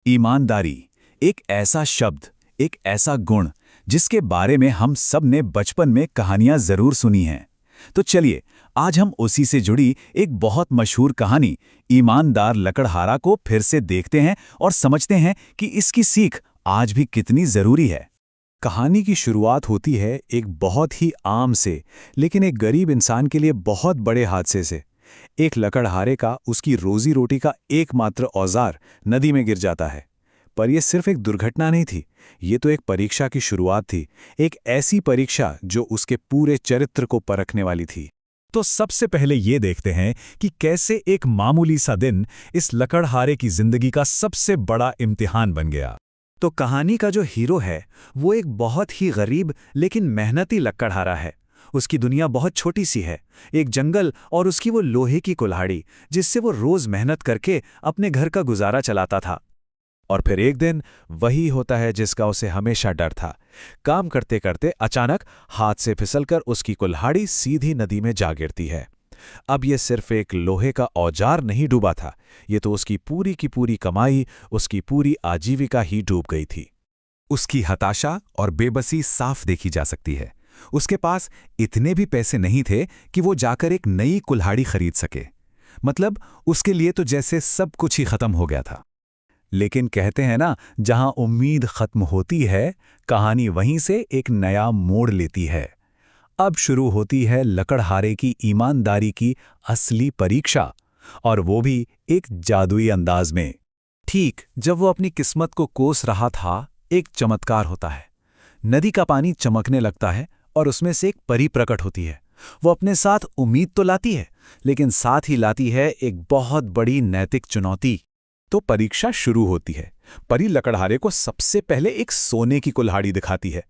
ईमानदारी, एक ऐसा शब्द, एक ऐसा गुण जिसके बारे में हम सब ने बचपन में कहानियां जरूर सुनी हैं। तो चलिए, आज हम उसी से जुड़ी एक बहुत मशहूर कहानी ईमानदार लकड़हारा को फिर से देखते हैं और समझते हैं कि इसकी सीख आज भी कितनी जरूरी है। कहानी की शुरुआत होती है एक बहुत ही आम से, लेकिन एक गरीब इंसान के लिए बहुत बड़े हादसे से। एक लकड़हारे का उसकी रोजी रोटी का एकमात्र औजार नदी में गिर जाता है। पर यह सिर्फ एक दुर्घटना नहीं थी, ये तो एक परीक्षा की शुरुआत थी, एक ऐसी परीक्षा जो उसके पूरे चरित्र को परखने वाली थी। तो सबसे पहले ये देखते हैं कि कैसे एक मामूली सा दिन इस लकड़हारे की जिंदगी का सबसे बड़ा इम्तिहान बन गया। तो कहानी का जो हीरो है वो एक बहुत ही गरीब लेकिन मेहनती लकड़हारा है। उसकी दुनिया बहुत छोटी सी है, एक जंगल और उसकी वो लोहे की कुल्हाड़ी जिससे वो रोज मेहनत करके अपने घर का गुजारा चलाता था। और फिर एक दिन वही होता है जिसका उसे हमेशा डर था। काम करते करते अचानक हाथ से फिसलकर उसकी कुल्हाड़ी सीधी नदी में जा गिरती है। अब ये सिर्फ एक लोहे का औजार नहीं डूबा था, ये तो उसकी पूरी की पूरी कमाई, उसकी पूरी आजीविका ही डूब गई थी। उसकी हताशा और बेबसी साफ देखी जा सकती है। उसके पास इतने भी पैसे नहीं थे कि वो जाकर एक नई कुल्हाड़ी खरीद सके। मतलब उसके लिए तो जैसे सब कुछ ही खत्म हो गया था। लेकिन कहते हैं ना, जहां उम्मीद खत्म होती है, कहानी वहीं से एक नया मोड़ लेती है। अब शुरू होती है लकड़हारे की ईमानदारी की असली परीक्षा, और वो भी एक जादुई अंदाज में। ठीक जब वो अपनी किस्मत को कोस रहा था, एक चमत्कार होता है। नदी का पानी चमकने लगता है और उसमें से एक परी प्रकट होती है। वो अपने साथ उम्मीद तो लाती है, लेकिन साथ ही लाती है एक बहुत बड़ी नैतिक चुनौती। तो परीक्षा शुरू होती है। परी लकड़हारे को सबसे पहले एक सोने की कुल्हाड़ी दिखाती है।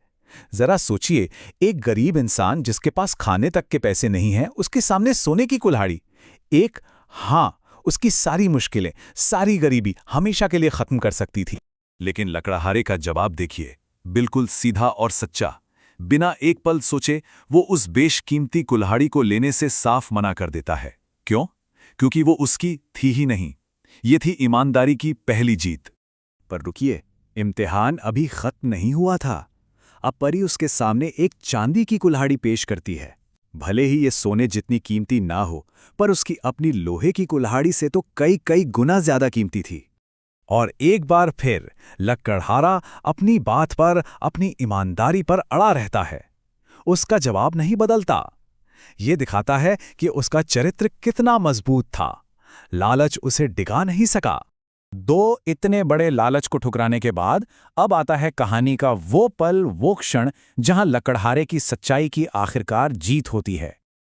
जरा सोचिए, एक गरीब इंसान जिसके पास खाने तक के पैसे नहीं हैं, उसके सामने सोने की कुल्हाड़ी। उसकी सारी मुश्किलें, सारी गरीबी हमेशा के लिए खत्म कर सकती थी। लेकिन लकड़हारे का जवाब देखिए, बिल्कुल सीधा और सच्चा। बिना एक पल सोचे वो उस बेशकीमती कुल्हाड़ी को लेने से साफ मना कर देता है। क्यों? क्योंकि वो उसकी थी ही नहीं। ये थी ईमानदारी की पहली जीत। पर रुकिए, इम्तिहान अभी खत्म नहीं हुआ था। अब परी उसके सामने एक चांदी की कुल्हाड़ी पेश करती है। भले ही ये सोने जितनी कीमती ना हो, पर उसकी अपनी लोहे की कुल्हाड़ी से तो कई कई गुना ज्यादा कीमती थी। और एक बार फिर लकड़हारा अपनी बात पर, अपनी ईमानदारी पर अड़ा रहता है। उसका जवाब नहीं बदलता। ये दिखाता है कि उसका चरित्र कितना मजबूत था। लालच उसे डिगा नहीं सका। दो इतने बड़े लालच को ठुकराने के बाद अब आता है कहानी का वो पल, वो क्षण जहां लकड़हारे की सच्चाई की आखिरकार जीत होती है।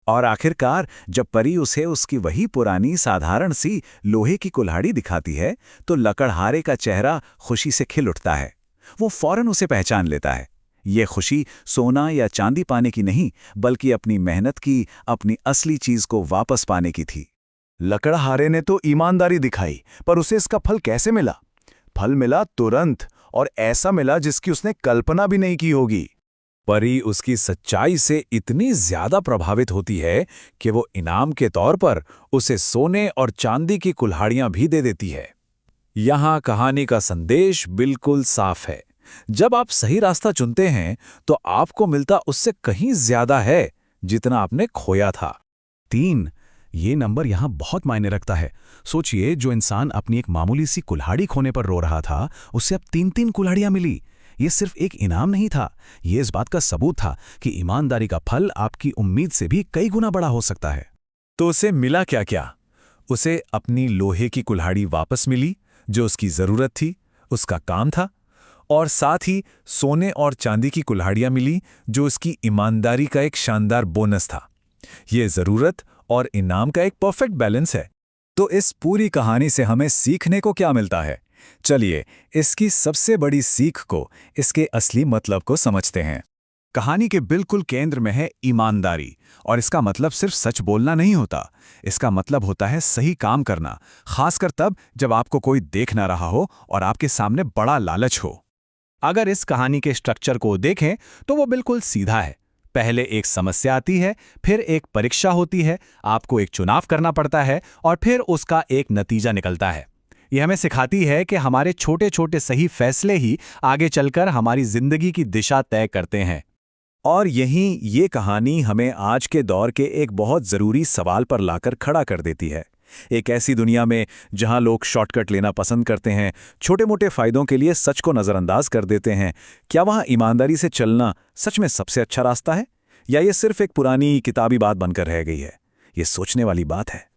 और आखिरकार जब परी उसे उसकी वही पुरानी साधारण सी लोहे की कुल्हाड़ी दिखाती है, तो लकड़हारे का चेहरा खुशी से खिल उठता है। वो फौरन उसे पहचान लेता है। ये खुशी सोना या चांदी पाने की नहीं, बल्कि अपनी मेहनत की, अपनी असली चीज को वापस पाने की थी। लकड़हारे ने तो ईमानदारी दिखाई, पर उसे इसका फल कैसे मिला? फल मिला तुरंत, और ऐसा मिला जिसकी उसने कल्पना भी नहीं की होगी। परी उसकी सच्चाई से इतनी ज्यादा प्रभावित होती है कि वो इनाम के तौर पर उसे सोने और चांदी की कुल्हाड़ियां भी दे देती है। यहां कहानी का संदेश बिल्कुल साफ है। जब आप सही रास्ता चुनते हैं, तो आपको मिलता उससे कहीं ज्यादा है जितना आपने खोया था। 3 ये नंबर यहां बहुत मायने रखता है। सोचिए, जो इंसान अपनी एक मामूली सी कुल्हाड़ी खोने पर रो रहा था, उसे अब 3-3 कुल्हाड़ियां मिली। ये सिर्फ एक इनाम नहीं था, ये इस बात का सबूत था कि ईमानदारी का फल आपकी उम्मीद से भी कई गुना बड़ा हो सकता है। तो उसे मिला क्या क्या? उसे अपनी लोहे की कुल्हाड़ी वापस मिली, जो उसकी जरूरत थी, उसका काम था। और साथ ही सोने और चांदी की कुल्हाड़ियां मिली, जो उसकी ईमानदारी का एक शानदार बोनस था। ये जरूरत और इनाम का एक परफेक्ट बैलेंस है। तो इस पूरी कहानी से हमें सीखने को क्या मिलता है? चलिए, इसकी सबसे बड़ी सीख को, इसके असली मतलब को समझते हैं। कहानी के बिल्कुल केंद्र में है ईमानदारी, और इसका मतलब सिर्फ सच बोलना नहीं होता। इसका मतलब होता है सही काम करना, खासकर तब जब आपको कोई देख ना रहा हो और आपके सामने बड़ा लालच हो। अगर इस कहानी के स्ट्रक्चर को देखें तो वो बिल्कुल सीधा है। पहले एक समस्या आती है, फिर एक परीक्षा होती है, आपको एक चुनाव करना पड़ता है, और फिर उसका एक नतीजा निकलता है। ये हमें सिखाती है कि हमारे छोटे छोटे सही फैसले ही आगे चलकर हमारी जिंदगी की दिशा तय करते हैं। और यहीं ये कहानी हमें आज के दौर के एक बहुत ज़रूरी सवाल पर लाकर खड़ा कर देती है। एक ऐसी दुनिया में जहां लोग शॉर्टकट लेना पसंद करते हैं, छोटे मोटे फ़ायदों के लिए सच को नज़रअंदाज कर देते हैं, क्या वहां ईमानदारी से चलना सच में सबसे अच्छा रास्ता है, या ये सिर्फ एक पुरानी किताबी बात बनकर रह गई है? ये सोचने वाली बात है।